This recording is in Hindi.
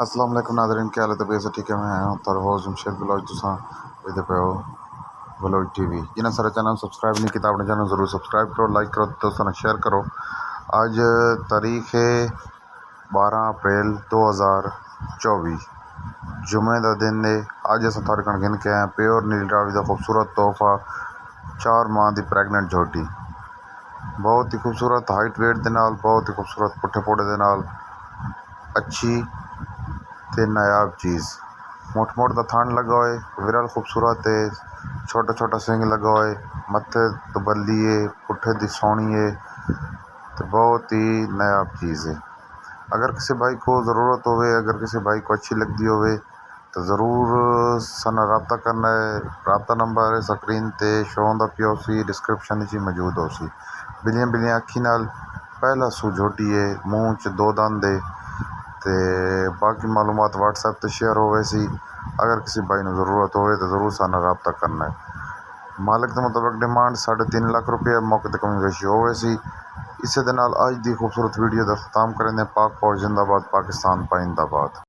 अस्सलाम वालेकुम नाज़रीन, क्या हाल है? तबीयत से ठीक है? मैं हूं तर हो जमशेद ब्लॉग तुसां वेदे पे हो ब्लॉग टीवी जिन्हें सारा चैनल सब्सक्राइब नहीं किया अपने चैनल ज़रूर सब्सक्राइब करो, लाइक करो, दोस्तों ने शेयर करो। आज तारीख है 12 अप्रैल 2024 जुमे का दिन है। अज अस थोड़े कण गिन के आए प्योर नील रावी का खूबसूरत तोहफा 4 माह की प्रैगनेंट झोटी, बहुत ही खूबसूरत हाइट वेट के नाल, बहुत ही खूबसूरत पुट्ठे पोड़े के नाल, अच्छी ते नायाब चीज़। मोट मोट का थान लगा हुआ है, विरल खूबसूरत है, छोटा छोटा सिंग लगा हुआ है, मत्थे तो बल्ली है, पुट्ठे दी सोनी है, तो बहुत ही नायाब चीज़ है। अगर किसी भाई को ज़रूरत हो, अगर किसी भाई को अच्छी लगती हो तो ज़रूर सना रब्ता करना है। रब्ता नंबर स्क्रीन ते शो होंदा पियो सी, डिस्क्रिप्शन च मौजूद हो सी। बिलियां बिलियां अखी नाल पहला सू झोटी है, मूँह च 2 दंद है, ते बाकी मालूमात व्हाट्सएप पर शेयर हो वैसी। अगर किसी भाई ने ज़रूरत हो तो ज़रूर साना रब्ता करना है। मालिक के मुताबिक डिमांड 3.5 लाख रुपये, मौके पर कमी बेशी हो वैसी। इस दे नाल अज की खूबसूरत वीडियो का ख़त्म करें। पाक फौज जिंदाबाद, पाकिस्तान पाइंदाबाद।